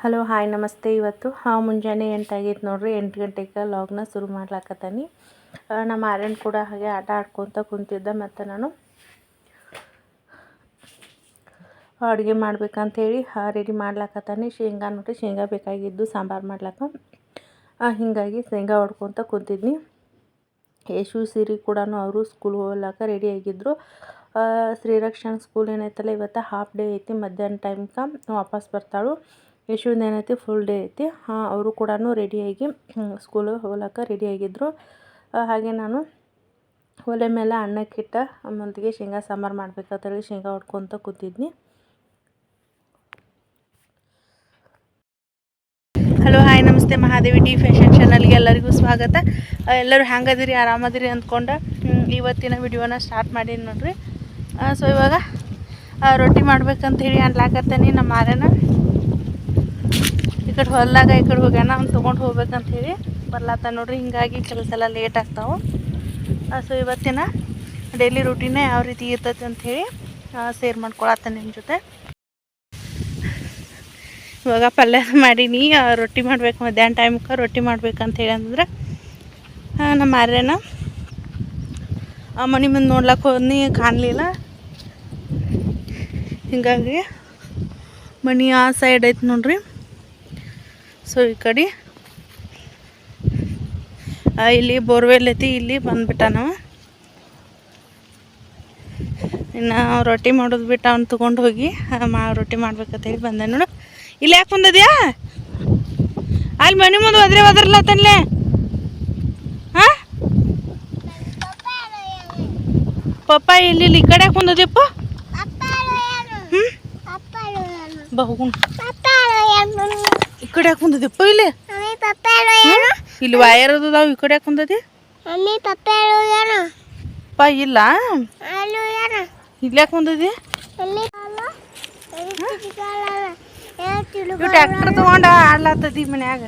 Hello hi ನಮಸ್ತೆ. ಇವತ್ತು ಮುಂಜಾನೆ 8 ಆಗೈತೆ ನೋಡ್ರಿ. 8 ಗಂಟೆಗೆ ಲಾಗ್ನ ಶುರು ಮಾಡ್ಲಾಕತ್ತಾನೆ. ನಮ್ಮ ಆರ್ಯನ್ ಕೂಡ ಹಾಗೆ ಆಟ ಆಡ್ಕೊತ ಕುಂತಿದ್ದ. ಮತ್ತು ನಾನು ಅಡುಗೆ ಮಾಡ್ಬೇಕಂತೇಳಿ ರೆಡಿ ಮಾಡ್ಲಾಕತ್ತಾನೆ. ಶೇಂಗಾ ನೋಡ್ರಿ, ಶೇಂಗಾ ಬೇಕಾಗಿದ್ದು ಸಾಂಬಾರು ಮಾಡ್ಲಾಕ. ಹೀಗಾಗಿ ಶೇಂಗಾ ಹೊಡ್ಕೊತ ಕುಂತಿದ್ನಿ. ಯಶು ಸಿರಿ ಕೂಡ ಅವರು ಸ್ಕೂಲ್ ಹೋಗ್ಲಾಕ ರೆಡಿ ಆಗಿದ್ದರು. ಶ್ರೀರಕ್ಷಣಾ ಸ್ಕೂಲ್ ಏನೈತಲ್ಲ, ಇವತ್ತು ಹಾಫ್ ಡೇ ಐತಿ. ಮಧ್ಯಾಹ್ನ ಟೈಮ್ಗೆ ವಾಪಸ್ ಬರ್ತಾಳು. ಯಶುವಿಂದ ಏನೈತಿ ಫುಲ್ ಡೇ ಐತಿ. ಅವರು ಕೂಡ ರೆಡಿಯಾಗಿ ಸ್ಕೂಲಿಗೆ ಹೋಗ್ಲಾಕ ರೆಡಿಯಾಗಿದ್ದರು. ಹಾಗೆ ನಾನು ಒಲೆ ಮೇಲೆ ಅನ್ನಕ್ಕಿಟ್ಟ ಮೊದಲಿಗೆ ಶೇಂಗಾ ಸಾಂಬಾರು ಮಾಡ್ಬೇಕಂತೇಳಿ ಶೇಂಗಾ ಹೊಡ್ಕೊತ ಕೂತಿದ್ನಿ. ಹಲೋ ಹಾಯ್ ನಮಸ್ತೆ. ಮಹಾದೇವಿ ಟಿ ಫ್ಯಾಷನ್ ಚಾನಲ್ಗೆ ಎಲ್ಲರಿಗೂ ಸ್ವಾಗತ. ಎಲ್ಲರೂ ಹ್ಯಾಂಗದಿರಿ, ಆರಾಮದಿರಿ ಅಂದ್ಕೊಂಡು ಇವತ್ತಿನ ವಿಡಿಯೋನ ಸ್ಟಾರ್ಟ್ ಮಾಡೀನಿ ನೋಡ್ರಿ. ಸೊ ಇವಾಗ ರೊಟ್ಟಿ ಮಾಡ್ಬೇಕಂತೇಳಿ ಅನ್ಲಾಕತ್ತೇನೆ. ನಮ್ಮ ಆರ್ಯನ ಈ ಕಡೆ ಹೊಲ್ದಾಗ ಈ ಕಡೆ ಹೋಗ್ಯಾನ, ಅವ್ನು ತೊಗೊಂಡು ಹೋಗ್ಬೇಕಂತ ಹೇಳಿ ಬರ್ಲಾತ ನೋಡ್ರಿ. ಹಿಂಗಾಗಿ ಕೆಲಸ ಎಲ್ಲ ಲೇಟ್ ಆಗ್ತಾವೆ. ಸೊ ಇವತ್ತಿನ ಡೈಲಿ ರೂಟೀನೇ ಯಾವ ರೀತಿ ಇರ್ತೈತೆ ಅಂಥೇಳಿ ಶೇರ್ ಮಾಡ್ಕೊಳತ್ತ ನಿಮ್ಮ ಜೊತೆ. ಇವಾಗ ಪಲ್ಯ ಮಾಡೀನಿ, ರೊಟ್ಟಿ ಮಾಡ್ಬೇಕು. ಮಧ್ಯಾಹ್ನ ಟೈಮ್ಗೆ ರೊಟ್ಟಿ ಮಾಡ್ಬೇಕಂತ ಹೇಳಿ ಅಂದ್ರೆ ನಮ್ಮ ಆರ್ಯನ ಮನೆ ಮುಂದೆ ನೋಡ್ಲಕ್ಕೆ ಹೋದ್ನಿ, ಕಾಣಲಿಲ್ಲ. ಹಿಂಗಾಗಿ ಮನೆ ಆ ಸೈಡ್ ಐತೆ ನೋಡ್ರಿ. ಸೊ ಈ ಕಡೆ ಇಲ್ಲಿ ಬೋರ್ವೆಲ್ ಐತಿ, ಇಲ್ಲಿ ಬಂದ್ಬಿಟ್ಟ ನಾವು. ಇನ್ನು ರೊಟ್ಟಿ ಮಾಡೋದು ಬಿಟ್ಟು ಅವ್ನು ತೊಗೊಂಡು ಹೋಗಿ ರೊಟ್ಟಿ ಮಾಡ್ಬೇಕಂತ ಹೇಳಿ ಬಂದೆ ನೋಡು. ಇಲ್ಲಿ ಯಾಕೆ ಬಂದದ್ಯಾ? ಅಲ್ಲಿ ಮನೆ ಮುಂದೆ ಒದ್ರಲ್ಲತ್ತನ್ಲೆ. ಹಾಂ ಪಪ್ಪ ಇಲ್ಲಿ ಈ ಕಡೆ ಯಾಕೆ ಬಂದದ್ಯಪ್ಪ? ಬಾ ಹೋಗೋಣ. ಈ ಕಡೆ ಯಾಕೆ ಬಂದದಪ್ಪ? ಇಲ್ಲಿ ವಯರ್ ಅದಾವ, ಈ ಕಡೆ ಯಾಕೆ ಬಂದದಿ? ಪಾ ಇಲ್ಲ, ಇಲ್ಲಿ ಯಾಕೆ ಬಂದದಿ? ಟ್ರ್ಯಾಕ್ಟರ್ ತಗೊಂಡ ಆಡ್ಲಾತದಿ ಮನ್ಯಾಗ.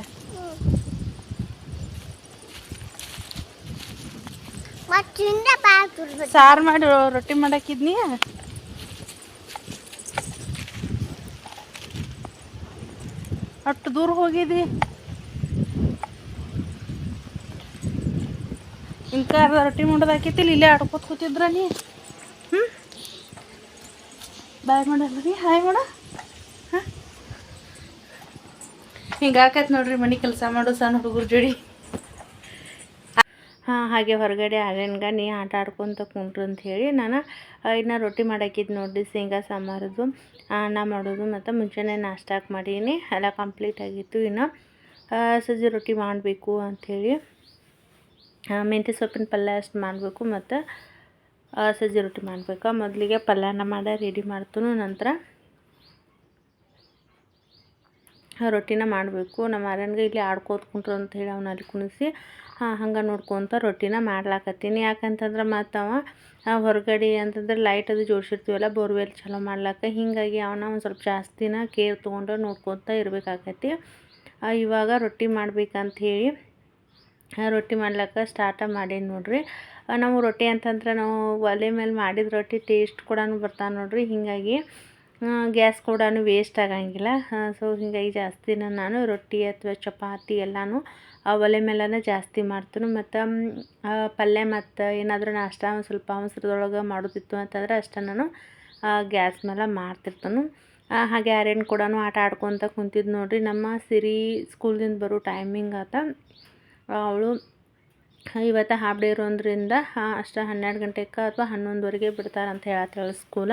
ಸಾರು ಮಾಡಿ ರೊಟ್ಟಿ ಮಾಡಾಕಿದ್ನಿ. ಅಷ್ಟು ದೂರ ಹೋಗಿದ್ದಿ. ಇಂಕ ರೊಟ್ಟಿ ಮಾಡೋದು ಹಾಕೈತಿಲ್ಲ, ಇಲ್ಲೇ ಆಡ್ಕೋತ ಕೂತಿದ್ರ ನೀ. ಬಾಯ್ ಮಾಡಲ್ರಿ, ಹಾಯ್ ಮಾಡ. ಹಿಂಗೆ ಆಕೈತೆ ನೋಡ್ರಿ ಮನೆ ಕೆಲಸ ಮಾಡೋ ಸಣ್ಣ ಹುಡುಗರು ಜೋಡಿ. ಹಾಗೆ ಹೊರಗಡೆ ಆರ್ಯನ್ಗೆ ನೀ ಆಟ ಆಡ್ಕೊತ ಕುಂಟ್ರು ಅಂತ ಹೇಳಿ ನಾನು ಇನ್ನು ರೊಟ್ಟಿ ಮಾಡಾಕಿದ್ದು ನೋಡ್ರಿ. ಶೇಂಗಾ ಸಾಂಬಾರದು ಅನ್ನ ಮಾಡೋದು ಮತ್ತು ಮುಂಚೆನೇ ನಾಷ್ಟಾಕ್ ಮಾಡೀನಿ. ಎಲ್ಲ ಕಂಪ್ಲೀಟ್ ಆಗಿತ್ತು. ಇನ್ನು ಸಜ್ಜಿ ರೊಟ್ಟಿ ಮಾಡಬೇಕು ಅಂಥೇಳಿ ಮೆಂತ್ಯ ಸೊಪ್ಪಿನ ಪಲ್ಯ ಅಷ್ಟು ಮಾಡಬೇಕು ಮತ್ತು ಸಜ್ಜಿ ರೊಟ್ಟಿ ಮಾಡಬೇಕು. ಮೊದಲಿಗೆ ಪಲ್ಯನ ಮಾಡಿ ರೆಡಿ ಮಾಡ್ತೀನಿ, ನಂತರ ರೊಟ್ಟಿನ ಮಾಡಬೇಕು. ನಮ್ಮ ಆರ್ಯನ್ಗೆ ಇಲ್ಲಿ ಆಡ್ಕೋತ ಕುಂಟ್ರು ಅಂತ ಹೇಳಿ ಅವನ್ನ ಅಲ್ಲಿ ಕುಣಿಸಿ ಹಂಗೆ ನೋಡ್ಕೊತ ರೊಟ್ಟಿನ ಮಾಡ್ಲಾಕತ್ತೀನಿ. ಯಾಕಂತಂದ್ರೆ ಮತ್ತು ಹೊರಗಡೆ ಅಂತಂದ್ರೆ ಲೈಟ್ ಅದು ಜೋಡಿಸಿರ್ತೀವಲ್ಲ ಬೋರ್ವೆಲ್ ಚಲೋ ಮಾಡ್ಲಾಕ. ಹೀಗಾಗಿ ಅವನ ಒಂದು ಸ್ವಲ್ಪ ಜಾಸ್ತಿನ ಕೇರ್ ತೊಗೊಂಡು ನೋಡ್ಕೊತ ಇರಬೇಕಾಕೈತಿ. ಇವಾಗ ರೊಟ್ಟಿ ಮಾಡ್ಬೇಕಂತ ಹೇಳಿ ರೊಟ್ಟಿ ಮಾಡ್ಲಿಕ್ಕೆ ಸ್ಟಾರ್ಟ ಮಾಡೀನಿ ನೋಡ್ರಿ. ನಾವು ರೊಟ್ಟಿ ಅಂತಂದ್ರೆ ನಾವು ಒಲೆ ಮೇಲೆ ಮಾಡಿದ ರೊಟ್ಟಿ ಟೇಸ್ಟ್ ಕೂಡ ಬರ್ತಾವೆ ನೋಡ್ರಿ. ಹೀಗಾಗಿ ಗ್ಯಾಸ್ ಕೂಡ ವೇಸ್ಟ್ ಆಗಂಗಿಲ್ಲ. ಸೊ ಹೀಗಾಗಿ ಜಾಸ್ತಿನ ನಾನು ರೊಟ್ಟಿ ಅಥವಾ ಚಪಾತಿ ಎಲ್ಲನೂ ಒಲೆ ಮೇಲೇ ಜಾಸ್ತಿ ಮಾಡ್ತೀನಿ. ಮತ್ತು ಪಲ್ಯ ಮತ್ತು ಏನಾದರೂ ನಾಷ್ಟ ಒಂದು ಸ್ವಲ್ಪ ಅವಸರದೊಳಗೆ ಮಾಡೋದಿತ್ತು ಅಂತಂದ್ರೆ ಅಷ್ಟೇ ನಾನು ಗ್ಯಾಸ್ ಮೇಲೆ ಮಾಡ್ತಿರ್ತಾನು. ಹಾಗೆ ಆರ್ಯನ್ ಕೂಡ ಆಟ ಆಡ್ಕೊತ ಕುಂತಿದ್ದು ನೋಡ್ರಿ. ನಮ್ಮ ಸಿರಿ ಸ್ಕೂಲ್ದಿಂದ ಬರೋ ಟೈಮಿಂಗ್ ಆತ. ಅವಳು ಇವತ್ತು ಹಾಫ್ ಡೇ ಇರೋದ್ರಿಂದ ಅಷ್ಟು 12 ಗಂಟೆಗೆ ಅಥವಾ 11ವರೆಗೆ ಬಿಡ್ತಾರಂತ ಹೇಳತ್ತೇಳು ಸ್ಕೂಲ.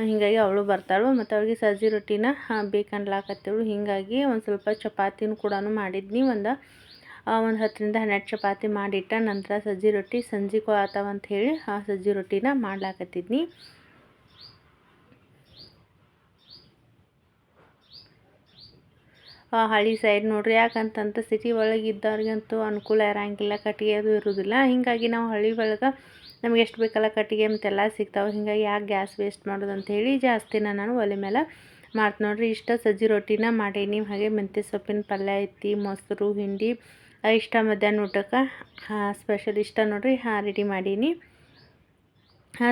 ಹೀಗಾಗಿ ಅವಳು ಬರ್ತಾಳು. ಮತ್ತು ಅವಳಿಗೆ ಸಜ್ಜಿ ರೊಟ್ಟಿನ ಬೇಕನ್ಲಾಕತ್ತೇಳು. ಹೀಗಾಗಿ ಒಂದು ಸ್ವಲ್ಪ ಚಪಾತಿನೂ ಕೂಡ ಮಾಡಿದ್ನಿ. ಒಂದು 10ರಿಂದ 12 ಚಪಾತಿ ಮಾಡಿಟ್ಟ ನಂತರ ಸಜ್ಜಿ ರೊಟ್ಟಿ ಸಂಜೆಗೂ ಆತಾವಂತ ಹೇಳಿ ಸಜ್ಜಿ ರೊಟ್ಟಿನ ಮಾಡ್ಲಾಕತ್ತಿದ್ನಿ. ಹಳ್ಳಿ ಸೈಡ್ ನೋಡ್ರಿ. ಯಾಕಂತಂತ ಸಿಟಿ ಒಳಗೆ ಇದ್ದವ್ರಿಗಂತೂ ಅನುಕೂಲ ಇರೋಂಗಿಲ್ಲ, ಕಟ್ಟಿಗೆ ಅದು ಇರೋದಿಲ್ಲ. ಹೀಗಾಗಿ ನಾವು ಹಳ್ಳಿ ಒಳಗೆ ನಮ್ಗೆ ಎಷ್ಟು ಬೇಕಲ್ಲ ಕಟ್ಟಿಗೆ ಮತ್ತೆಲ್ಲ ಸಿಗ್ತಾವೆ. ಹೀಗಾಗಿ ಯಾಕೆ ಗ್ಯಾಸ್ ವೇಸ್ಟ್ ಮಾಡೋದು ಅಂಥೇಳಿ ಜಾಸ್ತಿನ ನಾನು ಒಲೆ ಮೇಲೆ ಮಾಡ್ತೀನಿ ನೋಡ್ರಿ. ಇಷ್ಟ ಸಜ್ಜಿ ರೊಟ್ಟಿನ ಮಾಡೀನಿ. ಹಾಗೆ ಮೆಂತ್ಯ ಸೊಪ್ಪಿನ ಪಲ್ಯ ಐತಿ, ಮೊಸರು, ಹಿಂಡಿ ಇಷ್ಟ ಮಧ್ಯಾಹ್ನ ಊಟಕ್ಕೆ ಸ್ಪೆಷಲ್ ಇಷ್ಟ ನೋಡ್ರಿ. ರೆಡಿ ಮಾಡೀನಿ.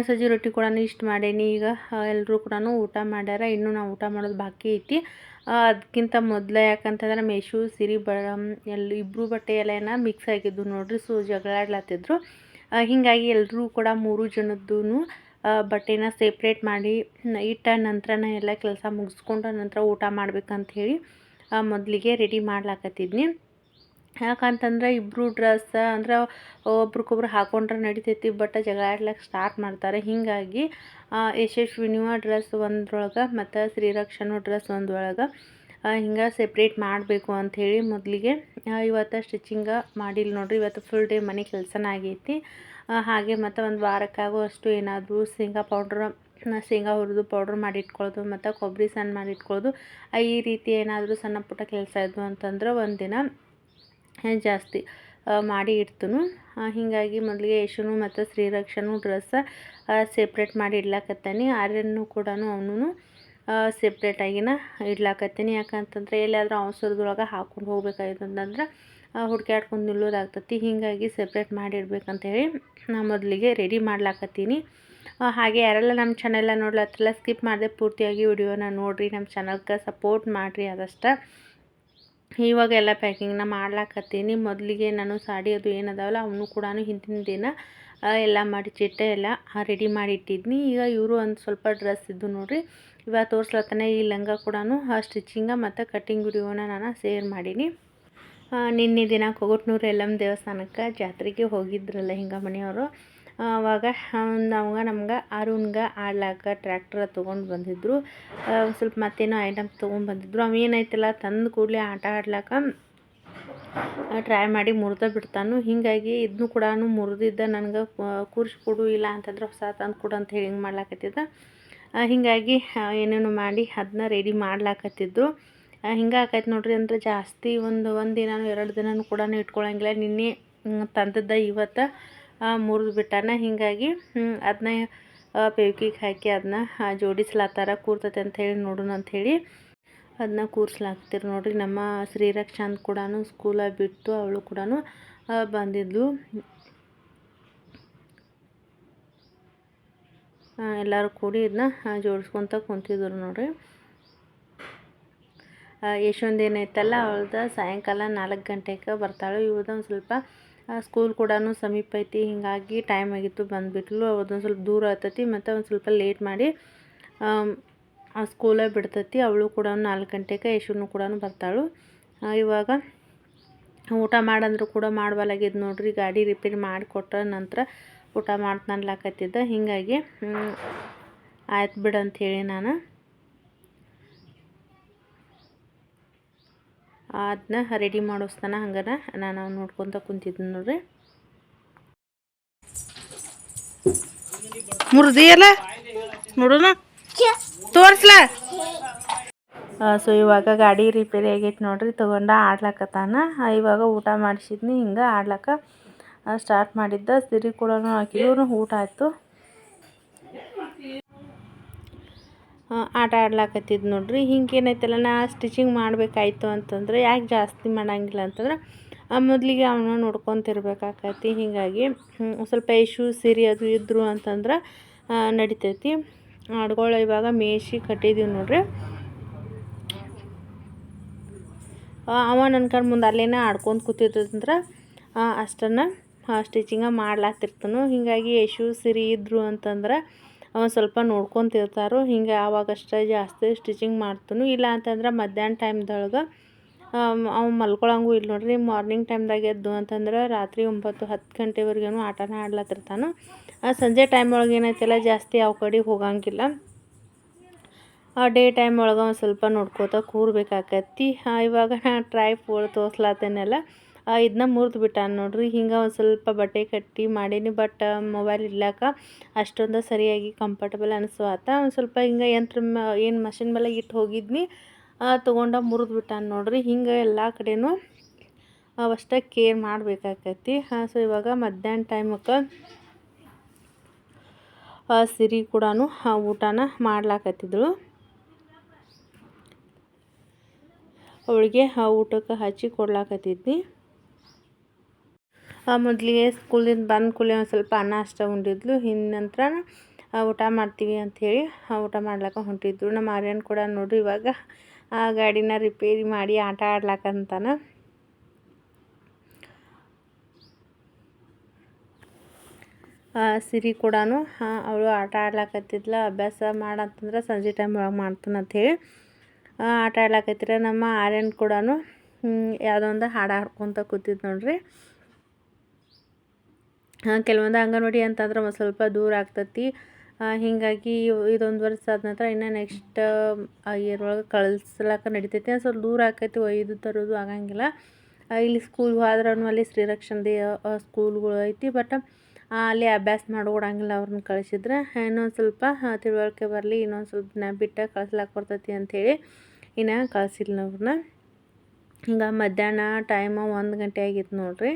ಸಜ್ಜಿ ರೊಟ್ಟಿ ಕೂಡ ಇಷ್ಟು ಮಾಡೀನಿ. ಈಗ ಎಲ್ಲರೂ ಕೂಡ ಊಟ ಮಾಡ್ಯಾರ. ಇನ್ನೂ ನಾವು ಊಟ ಮಾಡೋದು ಬಾಕಿ ಐತಿ. ಅದಕ್ಕಿಂತ ಮೊದಲೇ ಯಾಕಂತಂದ್ರೆ ಮೇಶು ಸಿರಿ ಇಬ್ಬರು ಬಟ್ಟೆ ಎಲ್ಲ ಮಿಕ್ಸ್ ಆಗಿದ್ದು ನೋಡ್ರಿ. ಸೊ ಜಗಳಾಡ್ಲತ್ತಿದ್ರು. ಹೀಗಾಗಿ ಎಲ್ಲರೂ ಕೂಡ 3 ಜನದ್ದು ಬಟ್ಟೆನ ಸೆಪ್ರೇಟ್ ಮಾಡಿ ಇಟ್ಟ ನಂತರನ ಎಲ್ಲ ಕೆಲಸ ಮುಗಿಸ್ಕೊಂಡ ನಂತರ ಊಟ ಮಾಡ್ಬೇಕಂತ ಹೇಳಿ ಮೊದಲಿಗೆ ರೆಡಿ ಮಾಡ್ಲಾಕತ್ತಿದ್ನಿ. ಯಾಕಂತಂದ್ರೆ ಇಬ್ಬರು ಡ್ರೆಸ್ ಅಂದ್ರೆ ಒಬ್ರಿಗೊಬ್ರು ಹಾಕೊಂಡ್ರೆ ನಡಿತೈತಿ, ಬಟ್ ಜಗಳ ಆಡ್ಲಿಕ್ಕೆ ಸ್ಟಾರ್ಟ್ ಮಾಡ್ತಾರೆ. ಹೀಗಾಗಿ ಯಶಸ್ವಿನಿಯ ಡ್ರೆಸ್ ಒಂದ್ರೊಳಗೆ ಮತ್ತು ಶ್ರೀರಕ್ಷನು ಡ್ರೆಸ್ ಒಂದೊಳಗೆ ಹಿಂಗೆ ಸೆಪ್ರೇಟ್ ಮಾಡಬೇಕು ಅಂಥೇಳಿ ಮೊದಲಿಗೆ ಇವತ್ತು ಸ್ಟಿಚಿಂಗ ಮಾಡಿಲ್ಲ ನೋಡ್ರಿ. ಇವತ್ತು ಫುಲ್ ಡೇ ಮನೆ ಕೆಲಸನ ಆಗೈತಿ. ಹಾಗೆ ಮತ್ತು ಒಂದು ವಾರಕ್ಕಾಗೋ ಅಷ್ಟು ಏನಾದರೂ ಶೇಂಗಾ ಹುರಿದು ಪೌಡ್ರ್ ಮಾಡಿಟ್ಕೊಳ್ಳೋದು ಮತ್ತು ಕೊಬ್ಬರಿ ಸಣ್ಣ ಮಾಡಿಟ್ಕೊಳ್ಳೋದು, ಈ ರೀತಿ ಏನಾದರೂ ಸಣ್ಣ ಪುಟ್ಟ ಕೆಲಸ ಇದ್ವು ಅಂತಂದ್ರೆ ಒಂದಿನ ಜಾಸ್ತಿ ಮಾಡಿ ಇಡ್ತನು. ಹೀಗಾಗಿ ಮೊದಲಿಗೆ ಯಶುನು ಮತ್ತು ಶ್ರೀರಕ್ಷನು ಡ್ರೆಸ್ ಸೆಪ್ರೇಟ್ ಮಾಡಿ ಇಡ್ಲಾಕತ್ತಾನೆ. ಆರ್ಯನು ಕೂಡ ಅವನು ಸೆಪ್ರೇಟಾಗಿನ ಇಡ್ಲಾಕತ್ತೀನಿ. ಯಾಕಂತಂದರೆ ಎಲ್ಲಾದರೂ ಅವಸರದೊಳಗೆ ಹಾಕ್ಕೊಂಡು ಹೋಗ್ಬೇಕಾಗಿತ್ತು ಅಂತಂದ್ರೆ ಹುಡ್ಕ್ಯಾಡ್ಕೊಂಡು ನಿಲ್ಲೋದಾಗ್ತತಿ. ಹೀಗಾಗಿ ಸೆಪ್ರೇಟ್ ಮಾಡಿಡ್ಬೇಕಂತೇಳಿ ನಾನು ಮೊದಲಿಗೆ ರೆಡಿ ಮಾಡ್ಲಾಕತ್ತೀನಿ. ಹಾಗೆ ಯಾರೆಲ್ಲ ನಮ್ಮ ಚಾನೆಲ್ಲ ನೋಡ್ಲತ್ತಿಲ್ಲ ಸ್ಕಿಪ್ ಮಾಡಿದೆ ಪೂರ್ತಿಯಾಗಿ ವಿಡಿಯೋನ ನೋಡಿರಿ. ನಮ್ಮ ಚಾನಲ್ಗೆ ಸಪೋರ್ಟ್ ಮಾಡಿರಿ ಆದಷ್ಟು. ಇವಾಗ ಎಲ್ಲ ಪ್ಯಾಕಿಂಗ್ನ ಮಾಡ್ಲಾಕತ್ತೀನಿ. ಮೊದಲಿಗೆ ನಾನು ಸಾಡಿ ಅದು ಏನದಾವಲ್ಲ ಅವನು ಕೂಡ ಹಿಂದಿನ ದಿನ ಎಲ್ಲ ಮಡಿಚಿಟ್ಟೆ ಎಲ್ಲ ರೆಡಿ ಮಾಡಿಟ್ಟಿದ್ನಿ. ಈಗ ಇವರು ಒಂದು ಸ್ವಲ್ಪ ಡ್ರೆಸ್ ಇದ್ದು ನೋಡಿರಿ, ಇವಾಗ ತೋರಿಸ್ಲತ್ತಾನೆ. ಈ ಲಂಗ ಕೂಡ ಸ್ಟಿಚಿಂಗ ಮತ್ತು ಕಟ್ಟಿಂಗ್ ವಿಡಿಯೋನ ನಾನು ಶೇರ್ ಮಾಡೀನಿ. ನಿನ್ನೆ ದಿನ ಕೊಗಟ್ನೂರು ಎಲ್ಲಮ್ಮ ದೇವಸ್ಥಾನಕ್ಕೆ ಜಾತ್ರೆಗೆ ಹೋಗಿದ್ರಲ್ಲ ಹಿಂಗೆ ಮನೆಯವರು. ಆವಾಗ ನಮ್ಗೆ ಅರುಣ್ಗೆ ಆಡ್ಲಾಕ ಟ್ರ್ಯಾಕ್ಟರ್ ತೊಗೊಂಡು ಬಂದಿದ್ದರು. ಸ್ವಲ್ಪ ಮತ್ತೇನೋ ಐಟಮ್ಸ್ ತೊಗೊಂಡ್ಬಂದಿದ್ರು. ಅವೇನೈತಲ್ಲ ತಂದು ಕೂಡಲೇ ಆಟ ಆಡ್ಲಾಕ ಟ್ರೈ ಮಾಡಿ ಮುರಿದ ಬಿಡ್ತಾನು. ಹೀಗಾಗಿ ಇದನ್ನು ಕೂಡ ಮುರಿದಿದ್ದ ನನಗೆ ಕೂರಿಸ್ಕೊಡು, ಇಲ್ಲ ಅಂತಂದ್ರೆ ಹೊಸ ತಂದು ಕೊಡು ಅಂತ ಹೇಳಿ ಹಿಂಗೆ ಮಾಡ್ಲಾಕತ್ತಿದ್ದ. ಹೀಗಾಗಿ ಏನೇನು ಮಾಡಿ ಅದನ್ನ ರೆಡಿ ಮಾಡ್ಲಾಕತ್ತಿದ್ರು. ಹಿಂಗೆ ಆಕೈತೆ ನೋಡ್ರಿ. ಅಂದರೆ ಜಾಸ್ತಿ ಒಂದು ದಿನನೂ 2 ದಿನನೂ ಕೂಡ ಇಟ್ಕೊಳಂಗಿಲ್ಲ. ನಿನ್ನೆ ತಂದದ್ದು ಇವತ್ತು ಮುರಿದು ಬಿಟ್ಟಾನ. ಹೀಗಾಗಿ ಅದನ್ನ ಪೇವ್ಕಿಗೆ ಹಾಕಿ ಅದನ್ನ ಜೋಡಿಸ್ಲಾತ್ತಾರ. ಕೂರ್ತೈತೆ ಅಂಥೇಳಿ ನೋಡೋಣ ಅಂಥೇಳಿ ಅದನ್ನ ಕೂರಿಸ್ಲಾಕ್ತಿರು ನೋಡ್ರಿ. ನಮ್ಮ ಶ್ರೀರಕ್ಷಾಂತ್ ಕೂಡ ಸ್ಕೂಲ ಬಿಟ್ಟು ಅವಳು ಕೂಡ ಬಂದಿದ್ಲು. ಎಲ್ಲರೂ ಕೂಡಿ ಇದನ್ನ ಜೋಡಿಸ್ಕೊತ ಕುಂತಿದ್ರು ನೋಡ್ರಿ. ಯಶವಂದು ಏನೈತಲ್ಲ ಅವಳ್ದು ಸಾಯಂಕಾಲ 4 ಗಂಟೆಗೆ ಬರ್ತಾಳೆ. ಇವ್ರದ್ದೊಂದು ಸ್ವಲ್ಪ ಸ್ಕೂಲ್ ಕೂಡ ಸಮೀಪ ಐತಿ. ಹೀಗಾಗಿ ಟೈಮ್ ಆಗಿತ್ತು ಬಂದುಬಿಟ್ಲು. ಅವ್ರದ್ದೊಂದು ಸ್ವಲ್ಪ ದೂರ ಆಗ್ತೈತಿ ಮತ್ತು ಒಂದು ಸ್ವಲ್ಪ ಲೇಟ್ ಮಾಡಿ ಸ್ಕೂಲೇ ಬಿಡ್ತೈತಿ. ಅವಳು ಕೂಡ 4 ಗಂಟೆಗೆ ಯಶುನು ಕೂಡ ಬರ್ತಾಳು. ಇವಾಗ ಊಟ ಮಾಡಂದ್ರು ಕೂಡ ಮಾಡಬಾಲಾಗಿದ್ದು ನೋಡ್ರಿ. ಗಾಡಿ ರಿಪೇರಿ ಮಾಡಿಕೊಟ್ಟ ನಂತರ ಊಟ ಮಾಡ್ತಾನ್ಲಾಕತ್ತಿದ್ದ. ಹೀಗಾಗಿ ಆಯ್ತು ಬಿಡು ಅಂಥೇಳಿ ನಾನು ಅದನ್ನ ರೆಡಿ ಮಾಡಿಸ್ತಾನೆ. ಹಂಗಾರ ನಾನು ನೋಡ್ಕೊತ ಕುಂತಿದ್ದೆ ನೋಡ್ರಿ. ಮುರಿದಿಯಲ್ಲ ನೋಡೋಣ ತೋರಿಸ್ಲ. ಸೊ ಇವಾಗ ಗಾಡಿ ರಿಪೇರಿ ಆಗೈತೆ ನೋಡ್ರಿ. ತೊಗೊಂಡ ಆಡ್ಲಕತ್ತಾನ. ಇವಾಗ ಊಟ ಮಾಡಿಸಿದ್ನಿ. ಹಿಂಗೆ ಆಡ್ಲಕ್ಕ ಸ್ಟಾರ್ಟ್ ಮಾಡಿದ್ದ. ಸಿರಿ ಕೂಡ ಹಾಕಿದ್ರು. ಊಟ ಆಯಿತು. ಆಟ ಆಡ್ಲಾಕತ್ತಿದ್ದು ನೋಡ್ರಿ. ಹಿಂಗೇನೈತಲ್ಲ ನಾ ಸ್ಟಿಚಿಂಗ್ ಮಾಡಬೇಕಾಯ್ತು ಅಂತಂದ್ರೆ ಯಾಕೆ ಜಾಸ್ತಿ ಮಾಡಂಗಿಲ್ಲ ಅಂತಂದ್ರೆ ಮೊದಲಿಗೆ ಅವನ್ನ ನೋಡ್ಕೊತಿರ್ಬೇಕಾಕೈತಿ. ಹೀಗಾಗಿ ಸ್ವಲ್ಪ ಯಶು ಸಿರಿ ಅದು ಇದ್ರು ಅಂತಂದ್ರೆ ನಡಿತೈತಿ. ಆಡ್ಗಳು ಇವಾಗ ಮೇಯಿಸಿ ಕಟ್ಟಿದ್ದೀವಿ ನೋಡ್ರಿ. ಅವ ನನ್ನ ಮುಂದೆ ಅಲ್ಲೇನ ಆಡ್ಕೊಂಡು ಕೂತಿದ್ದಂದ್ರೆ ಅಷ್ಟನ್ನು ಸ್ಟಿಚಿಂಗ ಮಾಡ್ಲಾಕ್ತಿರ್ತಾನು. ಹೀಗಾಗಿ ಯಶು ಸಿರಿ ಇದ್ರು ಅಂತಂದ್ರೆ ಸ್ವಲ್ಪ ನೋಡ್ಕೊತಿರ್ತಾರೋ. ಹಿಂಗೆ ಆವಾಗಷ್ಟೇ ಜಾಸ್ತಿ ಸ್ಟಿಚಿಂಗ್ ಮಾಡ್ತಾನು. ಇಲ್ಲ ಅಂತಂದ್ರೆ ಮಧ್ಯಾಹ್ನ ಟೈಮ್ದೊಳಗೆ ಅವು ಮಲ್ಕೊಳಂಗೂ ಇಲ್ಲ ನೋಡ್ರಿ. ಮಾರ್ನಿಂಗ್ ಟೈಮ್ದಾಗ ಎದ್ದು ಅಂತಂದ್ರೆ ರಾತ್ರಿ 9-10 ಗಂಟೆವರೆಗೂ ಆಟನ ಆಡ್ಲತ್ತಿರ್ತಾನು. ಸಂಜೆ ಟೈಮ್ ಒಳಗೆ ಏನೈತಿಲ್ಲ ಜಾಸ್ತಿ ಯಾವ ಕಡೆ ಹೋಗಂಗಿಲ್ಲ. ಡೇ ಟೈಮ್ ಒಳಗೆ ಒಂದು ಸ್ವಲ್ಪ ನೋಡ್ಕೋತ ಕೂರ್ಬೇಕಾಕತಿ. ಇವಾಗ ನಾನು ಟ್ರೈ ತೋರಿಸ್ಲತ್ತೇನೆಲ್ಲ ಇದನ್ನ ಮುರಿದು ಬಿಟ್ಟಾನ ನೋಡ್ರಿ. ಹಿಂಗೆ ಒಂದು ಸ್ವಲ್ಪ ಬಟ್ಟೆ ಕಟ್ಟಿ ಮಾಡೀನಿ. ಬಟ್ ಮೊಬೈಲ್ ಇಡ್ಲಾಕ ಅಷ್ಟೊಂದು ಸರಿಯಾಗಿ ಕಂಫರ್ಟಬಲ್ ಅನಿಸ್ವಾತ. ಒಂದು ಸ್ವಲ್ಪ ಹಿಂಗೆ ಏನು ಮಷಿನ್ ಮೇಲೆ ಇಟ್ಟು ಹೋಗಿದ್ನಿ ತೊಗೊಂಡ ಮುರಿದು ಬಿಟ್ಟಾನ ನೋಡ್ರಿ. ಹಿಂಗೆ ಎಲ್ಲ ಕಡೆನೂ ಅವಷ್ಟೇ ಕೇರ್ ಮಾಡಬೇಕಾಕೈತಿ. ಸೊ ಇವಾಗ ಮಧ್ಯಾಹ್ನ ಟೈಮಕ್ಕೆ ಸಿರಿ ಕೂಡ ಊಟನ ಮಾಡ್ಲಾಕತ್ತಿದ್ರು. ಅವಳಿಗೆ ಊಟಕ್ಕೆ ಹಚ್ಚಿ ಕೊಡ್ಲಾಕತ್ತಿದ್ನಿ. ಮೊದಲಿಗೆ ಸ್ಕೂಲಿಂದ ಬಂದ ಕೂಡಲೇ ಒಂದು ಸ್ವಲ್ಪ ಅನ್ನ ಅಷ್ಟ ಉಂಡಿದ್ಲು. ನಂತರ ಊಟ ಮಾಡ್ತೀವಿ ಅಂಥೇಳಿ ಊಟ ಮಾಡ್ಲಿಕ್ಕೆ ಹೊಂಟಿದ್ರು. ನಮ್ಮ ಆರ್ಯನ್ ಕೂಡ ನೋಡ್ರಿ ಇವಾಗ ಆ ಗಾಡಿನ ರಿಪೇರಿ ಮಾಡಿ ಆಟ ಆಡ್ಲಾಕಂತಾನ. ಸಿರಿ ಕೂಡ ಅವಳು ಆಟ ಆಡ್ಲಾಕತ್ತಿದ್ಲ. ಅಭ್ಯಾಸ ಮಾಡಂತಂದ್ರೆ ಸಂಜೆ ಟೈಮ್ ಒಳಗೆ ಮಾಡ್ತಾನಂಥೇಳಿ ಆಟ ಆಡ್ಲಾಕತ್ತಿರ. ನಮ್ಮ ಆರ್ಯನ್ ಕೂಡ ಯಾವುದೋ ಒಂದು ಹಾಡು ಹಾಡ್ಕೊತ ಕೂತಿದ್ದು ನೋಡ್ರಿ. ಕೆಲವೊಂದು ಅಂಗನವಾಡಿ ಅಂತಂದ್ರೆ ಒಂದು ಸ್ವಲ್ಪ ದೂರ ಆಗ್ತತಿ. ಹೀಗಾಗಿ ಇದೊಂದು ವರ್ಷ ಆದ ನಂತರ ಇನ್ನು ನೆಕ್ಸ್ಟ್ ಇಯರ್ ಒಳಗೆ ಕಳಿಸ್ಲಾಕ ನಡಿತೈತಿ. ಸ್ವಲ್ಪ ದೂರ ಆಕೈತಿ, ಒಯ್ದು ತರೋದು ಆಗಂಗಿಲ್ಲ. ಇಲ್ಲಿ ಸ್ಕೂಲ್ಗೆ ಹೋದ್ರೂ ಅಲ್ಲಿ ಶ್ರೀರಕ್ಷಣದೇ ಸ್ಕೂಲ್ಗಳು ಐತಿ. ಬಟ್ ಅಲ್ಲಿ ಅಭ್ಯಾಸ ಮಾಡ್ಕೊಡಂಗಿಲ್ಲ. ಅವ್ರನ್ನ ಕಳಿಸಿದ್ರೆ ಇನ್ನೊಂದು ಸ್ವಲ್ಪ ತಿಳುವಳಿಕೆ ಬರಲಿ, ಇನ್ನೊಂದು ಸ್ವಲ್ಪ ದಿನ ಬಿಟ್ಟು ಕಳ್ಸ್ಲಾಕ ಬರ್ತೈತಿ ಅಂಥೇಳಿ ಇನ್ನು ಕಳಿಸಿಲ್ಲ ಅವ್ರನ್ನ. ಹಿಂಗೆ ಮಧ್ಯಾಹ್ನ ಟೈಮು 1 ಗಂಟೆ ಆಗಿತ್ತು ನೋಡ್ರಿ.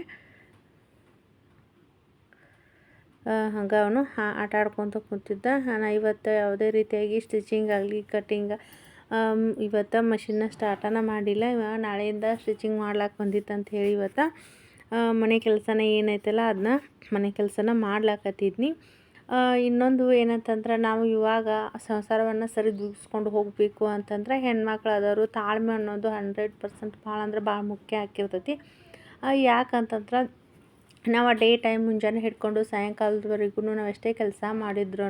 ಹಂಗೆ ಅವನು ಆಟ ಆಡ್ಕೊತ ಕುಂತಿದ್ದ. ನಾನು ಇವತ್ತು ಯಾವುದೇ ರೀತಿಯಾಗಿ ಸ್ಟಿಚಿಂಗ್ ಆಗಲಿ ಕಟ್ಟಿಂಗ್ ಇವತ್ತು ಮಷಿನ್ನ ಸ್ಟಾರ್ಟನ್ನು ಮಾಡಿಲ್ಲ. ನಾಳೆಯಿಂದ ಸ್ಟಿಚಿಂಗ್ ಮಾಡ್ಲಾಕೆ ಬಂದಿತ್ತು ಅಂತ ಹೇಳಿ ಇವತ್ತು ಮನೆ ಕೆಲಸನ ಏನೈತಲ್ಲ ಅದನ್ನ ಮನೆ ಕೆಲಸನ ಮಾಡ್ಲಾಕತ್ತಿದ್ನಿ. ಇನ್ನೊಂದು ಏನಂತಂದ್ರೆ ನಾವು ಇವಾಗ ಸಂಸಾರವನ್ನು ಸರಿದೂಗಿಸ್ಕೊಂಡು ಹೋಗಬೇಕು ಅಂತಂದ್ರೆ ಹೆಣ್ಮಕ್ಳು ಆದವರು ತಾಳ್ಮೆ ಅನ್ನೋದು 100% ಭಾಳ ಅಂದ್ರೆ ಭಾಳ ಮುಖ್ಯ ಆಗಿರ್ತೈತಿ. ಯಾಕಂತಂದ್ರೆ ನಾವು ಡೇ ಟೈಮ್ ಮುಂಜಾನೆ ಹಿಡ್ಕೊಂಡು ಸಾಯಂಕಾಲದವರೆಗೂ ನಾವು ಎಷ್ಟೇ ಕೆಲಸ ಮಾಡಿದ್ರು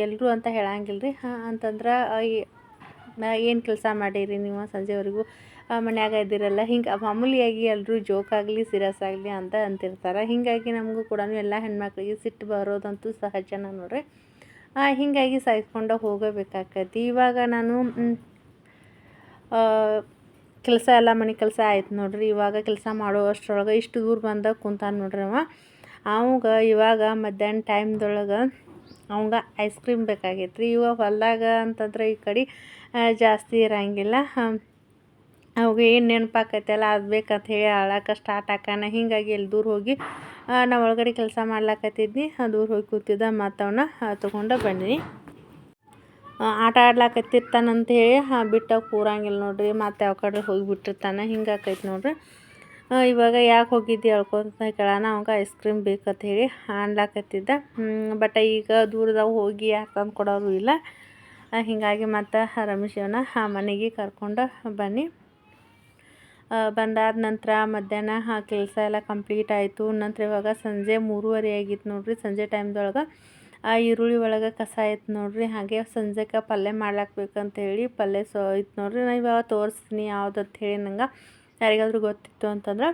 ಎಲ್ಲರೂ ಅಂತ ಹೇಳಂಗಿಲ್ಲ ರೀ. ಅಂತಂದ್ರೆ ಏನು ಕೆಲಸ ಮಾಡೀರಿ ನೀವು ಸಂಜೆವರೆಗೂ ಮನ್ಯಾಗ ಇದ್ದೀರಲ್ಲ, ಹಿಂಗೆ ಮಾಮೂಲಿಯಾಗಿ ಎಲ್ಲರೂ ಜೋಕಾಗಲಿ ಸೀರಿಯಸ್ ಆಗಲಿ ಅಂತ ಅಂತಿರ್ತಾರೆ. ಹೀಗಾಗಿ ನಮಗೂ ಕೂಡ ಎಲ್ಲ ಹೆಣ್ಮಕ್ಳಿಗೆ ಸಿಟ್ಟು ಬರೋದಂತೂ ಸಹಜನ ನೋಡ್ರಿ. ಹೀಗಾಗಿ ಸಹಿಸ್ಕೊಂಡು ಹೋಗಬೇಕಾಕೈತಿ. ಇವಾಗ ನಾನು ಕೆಲಸ ಎಲ್ಲ ಮನೆ ಕೆಲಸ ಆಯ್ತು ನೋಡ್ರಿ. ಇವಾಗ ಕೆಲಸ ಮಾಡೋ ಅಷ್ಟರೊಳಗೆ ಇಷ್ಟು ದೂರ ಬಂದ ಕುಂತಾನೆ ನೋಡ್ರಿ. ಅವಾಗ ಇವಾಗ ಮಧ್ಯಾಹ್ನ ಟೈಮ್ದೊಳಗೆ ಅವಂಗೆ ಐಸ್ ಕ್ರೀಮ್ ಬೇಕಾಗೈತೆ ರೀ. ಇವಾಗ ಹೊಲದಾಗ ಅಂತಂದ್ರೆ ಈ ಕಡೆ ಜಾಸ್ತಿ ಇರೋಂಗಿಲ್ಲ. ಅವಾಗ ಏನು ನೆನಪಾಕೈತಲ್ಲ ಅದು ಬೇಕಂತ ಹೇಳಿ ಅಳಕ್ಕೆ ಸ್ಟಾರ್ಟ್ ಆಕಾನ. ಹೀಗಾಗಿ ಎಲ್ಲಿ ದೂರ ಹೋಗಿ ನಾವು ಒಳಗಡೆ ಕೆಲಸ ಮಾಡ್ಲಾಕತ್ತಿದ್ನಿ. ದೂರ ಹೋಗಿ ಕೂತಿದ್ದ ಮತ್ತು ಅವನ್ನ ತೊಗೊಂಡು ಬಂದ್ನಿ. ಆಟ ಆಡ್ಲಾಕತ್ತಿರ್ತಾನಂತ ಹೇಳಿ ಬಿಟ್ಟು ಕೂರಂಗಿಲ್ಲ ನೋಡ್ರಿ. ಮತ್ತು ಯಾವ ಕಡೆ ಹೋಗಿಬಿಟ್ಟಿರ್ತಾನೆ. ಹಿಂಗಾಕೈತೆ ನೋಡ್ರಿ. ಇವಾಗ ಯಾಕೆ ಹೋಗಿದ್ದಿ ಹೇಳ್ಕೊತ ಕೇಳೋಣ. ಅವಾಗ ಐಸ್ ಕ್ರೀಮ್ ಬೇಕಂತ ಹೇಳಿ ಅನ್ಲಾಕತ್ತಿದ್ದ. ಬಟ್ ಈಗ ದೂರದಾಗ ಹೋಗಿ ಯಾರು ತಂದು ಕೊಡೋರು ಇಲ್ಲ. ಹೀಗಾಗಿ ಮತ್ತು ರಮೇಶವನ್ನ ಮನೆಗೆ ಕರ್ಕೊಂಡು ಬನ್ನಿ. ಬಂದಾದ ನಂತರ ಮಧ್ಯಾಹ್ನ ಕೆಲಸ ಎಲ್ಲ ಕಂಪ್ಲೀಟ್ ಆಯಿತು. ನಂತರ ಇವಾಗ ಸಂಜೆ 3:30 ಆಗಿತ್ತು ನೋಡ್ರಿ. ಸಂಜೆ ಟೈಮ್ದೊಳಗೆ ಈರುಳ್ಳಿ ಒಳಗೆ ಕಸ ಆಯ್ತು ನೋಡ್ರಿ. ಹಾಗೆ ಸಂಜೆಗೆ ಪಲ್ಯ ಮಾಡ್ಲಾಕ್ಬೇಕಂತ ಹೇಳಿ ಪಲ್ಯ ಇತ್ತು ನೋಡ್ರಿ. ನಾನು ಇವಾಗ ತೋರಿಸ್ತೀನಿ ಯಾವುದಂತ ಹೇಳಿ. ನಂಗೆ ಯಾರಿಗಾದ್ರೂ ಗೊತ್ತಿತ್ತು ಅಂತಂದ್ರೆ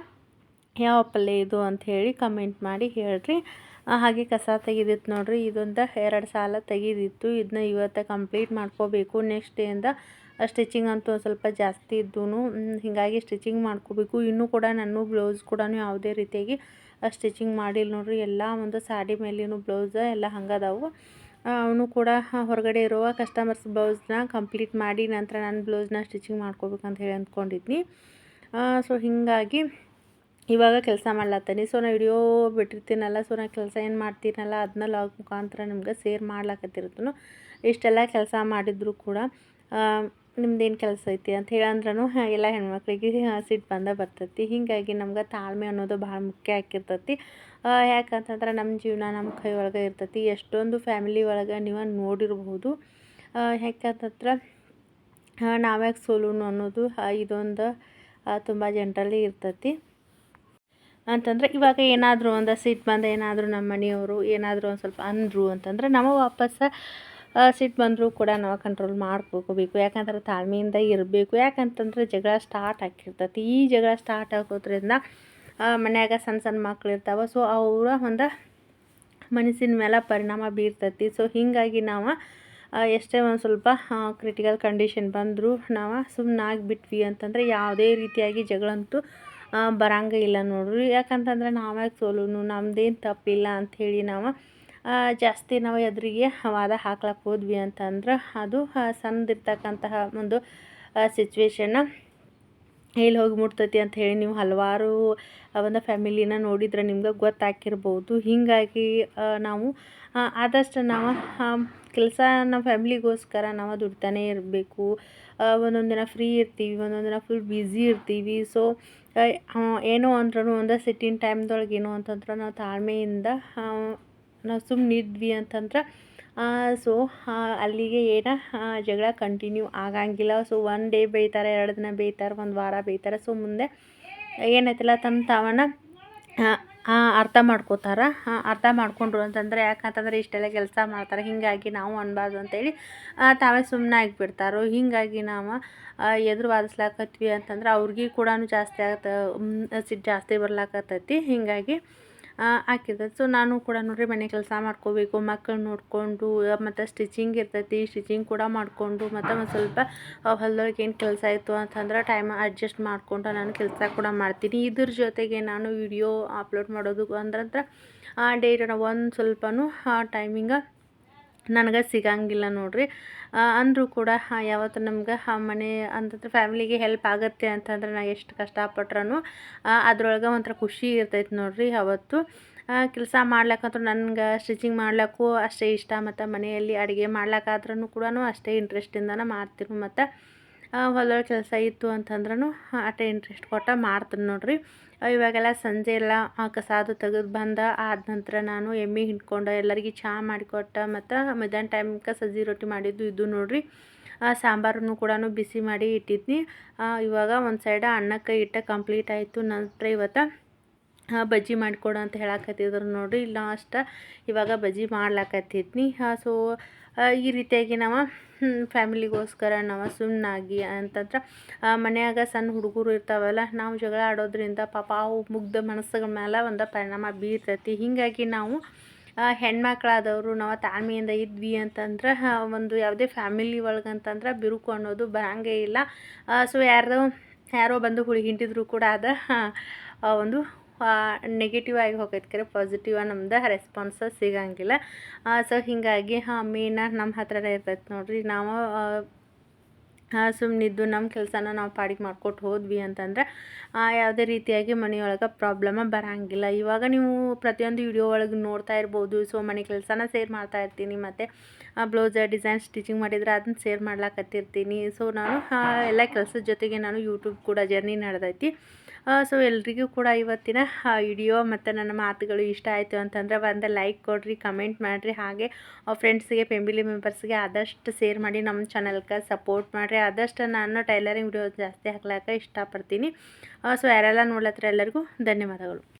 ಯಾವ ಪಲ್ಯ ಇದು ಅಂಥೇಳಿ ಕಮೆಂಟ್ ಮಾಡಿ ಹೇಳ್ರಿ. ಹಾಗೆ ಕಸ ತೆಗೆದಿತ್ತು ನೋಡ್ರಿ. ಇದೊಂದು 2 ಸಾಲ ತೆಗೆದಿತ್ತು. ಇದನ್ನ ಇವತ್ತು ಕಂಪ್ಲೀಟ್ ಮಾಡ್ಕೋಬೇಕು. ನೆಕ್ಸ್ಟ್ ಡೇಯಿಂದ ಸ್ಟಿಚಿಂಗ್ ಅಂತೂ ಸ್ವಲ್ಪ ಜಾಸ್ತಿ ಇದ್ದೂ ಹೀಗಾಗಿ ಸ್ಟಿಚಿಂಗ್ ಮಾಡ್ಕೋಬೇಕು. ಇನ್ನೂ ಕೂಡ ನನ್ನ ಬ್ಲೌಸ್ ಕೂಡ ಯಾವುದೇ ರೀತಿಯಾಗಿ ಸ್ಟಿಚಿಂಗ್ ಮಾಡಿಲ್ಲ ನೋಡ್ರಿ. ಎಲ್ಲ ಒಂದು ಸಾಡಿ ಮೇಲೇನು ಬ್ಲೌಸ್ ಎಲ್ಲ ಹಂಗದಾವು. ಅವನು ಕೂಡ ಹೊರಗಡೆ ಇರುವ ಕಸ್ಟಮರ್ಸ್ ಬ್ಲೌಸ್ನ ಕಂಪ್ಲೀಟ್ ಮಾಡಿ ನಂತರ ನನ್ನ ಬ್ಲೌಸ್ನ ಸ್ಟಿಚಿಂಗ್ ಮಾಡ್ಕೋಬೇಕಂತ ಹೇಳಿ ಅಂದ್ಕೊಂಡಿದ್ನಿ. ಸೊ ಹೀಗಾಗಿ ಇವಾಗ ಕೆಲಸ ಮಾಡ್ಲತ್ತೀನಿ. ಸೊ ನಾನು ವಿಡಿಯೋ ಬಿಟ್ಟಿರ್ತೀನಲ್ಲ, ಸೊ ನಾನು ಕೆಲಸ ಏನು ಮಾಡ್ತೀನಲ್ಲ ಅದನ್ನ ಲಾಗ್ ಮುಖಾಂತರ ನಿಮ್ಗೆ ಶೇರ್ ಮಾಡ್ಲಾಕತ್ತಿರ್ತೀನಿ. ಇಷ್ಟೆಲ್ಲ ಕೆಲಸ ಮಾಡಿದ್ರು ಕೂಡ ನಿಮ್ದೇನು ಕೆಲಸ ಐತಿ ಅಂತ ಹೇಳಿ ಅಂದ್ರೂ ಎಲ್ಲ ಹೆಣ್ಮಕ್ಳಿಗೆ ಸಿಟ್ಟು ಬರ್ತೈತಿ. ಹೀಗಾಗಿ ನಮ್ಗೆ ತಾಳ್ಮೆ ಅನ್ನೋದು ಭಾಳ ಮುಖ್ಯ ಆಗಿರ್ತೈತಿ. ಯಾಕಂತಂದ್ರೆ ನಮ್ಮ ಜೀವನ ನಮ್ಮ ಕೈ ಒಳಗೆ ಇರ್ತೈತಿ. ಎಷ್ಟೊಂದು ಫ್ಯಾಮಿಲಿ ಒಳಗೆ ನೀವು ನೋಡಿರ್ಬೋದು. ಯಾಕಂತಂದ್ರೆ ನಾವ್ಯಾಕೆ ಸೋಲುನು ಅನ್ನೋದು ಇದೊಂದು ತುಂಬ ಜನರಲ್ಲಿ ಇರ್ತೈತಿ. ಅಂತಂದರೆ ಇವಾಗ ಏನಾದರೂ ಒಂದು ಸಿಟ್ಟು ಬಂದು ಏನಾದರೂ ನಮ್ಮ ಮನೆಯವರು ಏನಾದರೂ ಒಂದು ಸ್ವಲ್ಪ ಅಂದರು ಅಂತಂದ್ರೆ ನಾವು ವಾಪಸ್ ಸಿಟ್ಟು ಬಂದರೂ ಕೂಡ ನಾವು ಕಂಟ್ರೋಲ್ ಮಾಡ್ಕೋಬೇಕು. ಯಾಕಂದ್ರೆ ತಾಳ್ಮೆಯಿಂದ ಇರಬೇಕು. ಯಾಕಂತಂದ್ರೆ ಜಗಳ ಸ್ಟಾರ್ಟ್ ಆಗಿರ್ತೈತಿ. ಈ ಜಗಳ ಸ್ಟಾರ್ಟ್ ಆಗೋದ್ರಿಂದ ಮನ್ಯಾಗ ಸಣ್ಣ ಸಣ್ಣ ಮಕ್ಳು ಇರ್ತಾವೆ. ಸೊ ಅವರ ಒಂದು ಮನಸ್ಸಿನ ಮೇಲೆ ಪರಿಣಾಮ ಬೀರ್ತೈತಿ. ಸೊ ಹೀಗಾಗಿ ನಾವು ಎಷ್ಟೇ ಒಂದು ಸ್ವಲ್ಪ ಕ್ರಿಟಿಕಲ್ ಕಂಡೀಷನ್ ಬಂದರೂ ನಾವು ಸುಮ್ಮನಾಗಿಬಿಟ್ವಿ ಅಂತಂದರೆ ಯಾವುದೇ ರೀತಿಯಾಗಿ ಜಗಳಂತೂ ಬರಂಗೇ ಇಲ್ಲ ನೋಡ್ರಿ. ಯಾಕಂತಂದ್ರೆ ನಾವ್ಯಾಕೆ ಸೋಲುನು, ನಮ್ಮದೇನು ತಪ್ಪಿಲ್ಲ ಅಂಥೇಳಿ ನಾವು ಜಾಸ್ತಿ ನಾವು ಎದುರಿಗೆ ವಾದ ಹಾಕ್ಲಕ್ಕೆ ಹೋದ್ವಿ ಅಂತಂದ್ರೆ ಅದು ಸಣ್ಣದಿರ್ತಕ್ಕಂತಹ ಒಂದು ಸಿಚುವೇಶನ್ನ ಎಲ್ಲಿ ಹೋಗಿ ಮುಟ್ತೈತಿ ಅಂತ ಹೇಳಿ ನೀವು ಹಲವಾರು ಒಂದು ಫ್ಯಾಮಿಲಿನ ನೋಡಿದ್ರೆ ನಿಮ್ಗೆ ಗೊತ್ತಾಗಿರ್ಬೋದು. ಹೀಗಾಗಿ ನಾವು ಆದಷ್ಟು ನಾವು ಕೆಲಸ ನಮ್ಮ ಫ್ಯಾಮಿಲಿಗೋಸ್ಕರ ನಾವು ದುಡ್ತಾನೇ ಇರಬೇಕು. ಒಂದೊಂದು ದಿನ ಫ್ರೀ ಇರ್ತೀವಿ, ಒಂದೊಂದು ದಿನ ಫುಲ್ ಬ್ಯುಸಿ ಇರ್ತೀವಿ. ಸೊ ಏನೋ ಅಂದ್ರೂ ಒಂದು ಸಿಟ್ಟಿನ ಟೈಮ್ದೊಳಗೆ ಏನೋ ಅಂತಂದ್ರೆ ನಾವು ತಾಳ್ಮೆಯಿಂದ ನಾವು ಸುಮ್ಮನೆ ಇದ್ವಿ ಅಂತಂದ್ರೆ ಸೊ ಅಲ್ಲಿಗೆ ಜಗಳ ಕಂಟಿನ್ಯೂ ಆಗಂಗಿಲ್ಲ. ಸೊ 1 ಡೇ ಬೈತಾರೆ, 2 ದಿನ ಬೈತಾರೆ, 1 ವಾರ ಬೈತಾರೆ. ಸೊ ಮುಂದೆ ಏನೈತಲ್ಲ ತಮ್ಮ ತಾವನ್ನ ಅರ್ಥ ಮಾಡ್ಕೋತಾರೆ. ಅರ್ಥ ಮಾಡ್ಕೊಂಡ್ರು ಅಂತಂದರೆ, ಯಾಕಂತಂದರೆ ಇಷ್ಟೆಲ್ಲ ಕೆಲಸ ಮಾಡ್ತಾರೆ, ಹೀಗಾಗಿ ನಾವು ಅನ್ಬಾರ್ದು ಅಂತೇಳಿ ತಾವೇ ಸುಮ್ಮನೆ ಆಗಿಬಿಡ್ತಾರೋ. ಹೀಗಾಗಿ ನಾವು ಎದುರು ವಾದಿಸ್ಲಾಕತ್ವಿ ಅಂತಂದ್ರೆ ಅವ್ರಿಗೆ ಕೂಡ ಜಾಸ್ತಿ ಸಿಟ್ಟು ಜಾಸ್ತಿ ಬರ್ಲಾಕತ್ತೈತಿ. ಹೀಗಾಗಿ ಹಾಕಿರ್ತೈತಿ. ಸೊ ನಾನು ಕೂಡ ನೋಡಿರಿ ಮನೆ ಕೆಲಸ ಮಾಡ್ಕೋಬೇಕು, ಮಕ್ಕಳು ನೋಡಿಕೊಂಡು ಮತ್ತು ಸ್ಟಿಚಿಂಗ್ ಇರ್ತೈತಿ, ಸ್ಟಿಚಿಂಗ್ ಕೂಡ ಮಾಡಿಕೊಂಡು ಮತ್ತು ಒಂದು ಸ್ವಲ್ಪ ಹೊಲದೊಳಗೆ ಏನು ಕೆಲಸ ಇತ್ತು ಅಂತಂದ್ರೆ ಟೈಮ್ ಅಡ್ಜಸ್ಟ್ ಮಾಡಿಕೊಂಡು ನಾನು ಕೆಲಸ ಕೂಡ ಮಾಡ್ತೀನಿ. ಇದ್ರ ಜೊತೆಗೆ ನಾನು ವಿಡಿಯೋ ಅಪ್ಲೋಡ್ ಮಾಡೋದು ಅಂದ್ರಂದ್ರೆ ಡೈಲಿ ಒಂದು ಸ್ವಲ್ಪನೂ ಟೈಮಿಂಗ ನನಗೆ ಸಿಗಂಗಿಲ್ಲ ನೋಡಿರಿ. ಅಂದರೂ ಕೂಡ ಯಾವತ್ತು ನಮ್ಗೆ ಮನೆ ಅಂತಂದ್ರೆ ಫ್ಯಾಮಿಲಿಗೆ ಹೆಲ್ಪ್ ಆಗುತ್ತೆ ಅಂತಂದ್ರೆ ನಾನು ಎಷ್ಟು ಕಷ್ಟಪಟ್ರೂ ಅದ್ರೊಳಗೆ ಒಂಥರ ಖುಷಿ ಇರ್ತೈತೆ ನೋಡಿರಿ. ಅವತ್ತು ಕೆಲಸ ಮಾಡ್ಲಿಕ್ಕಂತೂ ನನಗೆ ಸ್ಟಿಚಿಂಗ್ ಮಾಡ್ಲಿಕ್ಕೂ ಅಷ್ಟೇ ಇಷ್ಟ, ಮತ್ತು ಮನೆಯಲ್ಲಿ ಅಡುಗೆ ಮಾಡ್ಲಿಕ್ಕಾದ್ರೂ ಕೂಡ ಅಷ್ಟೇ ಇಂಟ್ರೆಸ್ಟಿಂದನೇ ಮಾಡ್ತೀನಿ. ಮತ್ತು ಹೊಲದೊಳಗೆ ಕೆಲಸ ಇತ್ತು ಅಂತಂದ್ರೂ ಅಷ್ಟೇ ಇಂಟ್ರೆಸ್ಟ್ ಕೊಟ್ಟು ಮಾಡ್ತೀನಿ ನೋಡಿರಿ. ಇವಾಗೆಲ್ಲ ಸಂಜೆ ಎಲ್ಲ ಕಸ ಅದು ತೆಗೆದು ಆದ ನಂತರ ನಾನು ಎಮ್ಮೆ ಹಿಂಡ್ಕೊಂಡು ಎಲ್ಲರಿಗೆ ಚಹಾ ಮಾಡಿಕೊಟ್ಟು ಮತ್ತು ಮಧ್ಯಾಹ್ನ ಟೈಮ್ಗೆ ಸಜ್ಜಿ ರೊಟ್ಟಿ ಮಾಡಿದ್ದು ಇದು ನೋಡಿರಿ. ಸಾಂಬಾರನ್ನು ಕೂಡ ಬಿಸಿ ಮಾಡಿ ಇಟ್ಟಿದ್ನಿ. ಇವಾಗ ಒಂದು ಸೈಡ ಅನ್ನಕ್ಕೆ ಇಟ್ಟು ಕಂಪ್ಲೀಟ್ ಆಯಿತು. ನಂತರ ಇವತ್ತು ಬಜ್ಜಿ ಮಾಡಿಕೊಡು ಅಂತ ಹೇಳಕತ್ತಿದ್ರು ನೋಡಿರಿ. ಇವಾಗ ಬಜ್ಜಿ ಮಾಡ್ಲಾಕತ್ತಿದ್ನಿ. ಸೊ ಈ ರೀತಿಯಾಗಿ ನಾವು ಫ್ಯಾಮಿಲಿಗೋಸ್ಕರ ನಾವು ಸುಮ್ಮನಾಗಿ ಅಂತಂದ್ರೆ ಮನ್ಯಾಗ ಸಣ್ಣ ಹುಡುಗರು ಇರ್ತಾವಲ್ಲ, ನಾವು ಜಗಳ ಆಡೋದ್ರಿಂದ ಪಾಪ ಅವು ಮುಗ್ಧ ಮನಸ್ಸುಗಳ ಮೇಲೆ ಒಂದು ಪರಿಣಾಮ ಬೀರ್ತೈತಿ. ಹೀಗಾಗಿ ನಾವು ಹೆಣ್ಮಕ್ಳಾದವರು ನಾವು ತಾಳ್ಮೆಯಿಂದ ಇದ್ವಿ ಅಂತಂದ್ರೆ ಒಂದು ಯಾವುದೇ ಫ್ಯಾಮಿಲಿ ಒಳಗಂತಂದ್ರೆ ಬಿರುಕು ಅನ್ನೋದು ಬರೋಂಗೇ ಇಲ್ಲ. ಸೊ ಯಾರೋ ಬಂದು ಹಿಂಟಿದ್ರು ಕೂಡ ಅದು ಒಂದು ನೆಗೆಟಿವ್ ಆಗಿ ಹೋಗೈತೆ, ಕರೆ ಪಾಸಿಟಿವ್ ನಮ್ದು ರೆಸ್ಪಾನ್ಸ್ ಸಿಗಂಗಿಲ್ಲ. ಸೊ ಹೀಗಾಗಿ ಮೇಯ್ನ ನಮ್ಮ ಹತ್ರನೇ ಇರ್ತೈತೆ ನೋಡಿರಿ. ನಾವು ಸುಮ್ಮನಿದ್ದು ನಮ್ಮ ಕೆಲಸನ ನಾವು ಪಾಡಿಗೆ ಮಾಡ್ಕೊಟ್ಟು ಹೋದ್ವಿ ಅಂತಂದ್ರೆ ಯಾವುದೇ ರೀತಿಯಾಗಿ ಮನೆಯೊಳಗೆ ಪ್ರಾಬ್ಲಮ ಬರೋಂಗಿಲ್ಲ. ಇವಾಗ ನೀವು ಪ್ರತಿಯೊಂದು ವಿಡಿಯೋ ಒಳಗೆ ನೋಡ್ತಾ ಇರ್ಬೋದು. ಸೊ ಮನೆ ಕೆಲಸನ ಶೇರ್ ಮಾಡ್ತಾ ಇರ್ತೀನಿ, ಮತ್ತು ಬ್ಲೌಸ್ ಡಿಸೈನ್ ಸ್ಟಿಚಿಂಗ್ ಮಾಡಿದರೆ ಅದನ್ನ ಶೇರ್ ಮಾಡ್ಲಾಕತ್ತಿರ್ತೀನಿ. ಸೊ ನಾನು ಎಲ್ಲ ಕೆಲಸದ ಜೊತೆಗೆ ನಾನು ಯೂಟ್ಯೂಬ್ ಕೂಡ ಜರ್ನಿ ನಡೆದೈತಿ. ಸೊ ಎಲ್ರಿಗೂ ಕೂಡ ಇವತ್ತಿನ ವಿಡಿಯೋ ಮತ್ತು ನನ್ನ ಮಾತುಗಳು ಇಷ್ಟ ಆಯಿತು ಅಂತಂದ್ರೆ ಒಂದು ಲೈಕ್ ಕೊಡಿರಿ, ಕಮೆಂಟ್ ಮಾಡಿರಿ. ಹಾಗೆ ಫ್ರೆಂಡ್ಸಿಗೆ ಫ್ಯಾಮಿಲಿ ಮೆಂಬರ್ಸ್ಗೆ ಆದಷ್ಟು ಶೇರ್ ಮಾಡಿ ನಮ್ಮ ಚಾನಲ್ಗೆ ಸಪೋರ್ಟ್ ಮಾಡಿರಿ. ಆದಷ್ಟು ನಾನು ಟೈಲರಿಂಗ್ ವಿಡಿಯೋ ಜಾಸ್ತಿ ಹಾಕ್ಲಿಕ್ಕೆ ಇಷ್ಟಪಡ್ತೀನಿ. ಸೊ ಯಾರೆಲ್ಲ ನೋಡ್ಲತ್ತರ ಎಲ್ಲರಿಗೂ ಧನ್ಯವಾದಗಳು.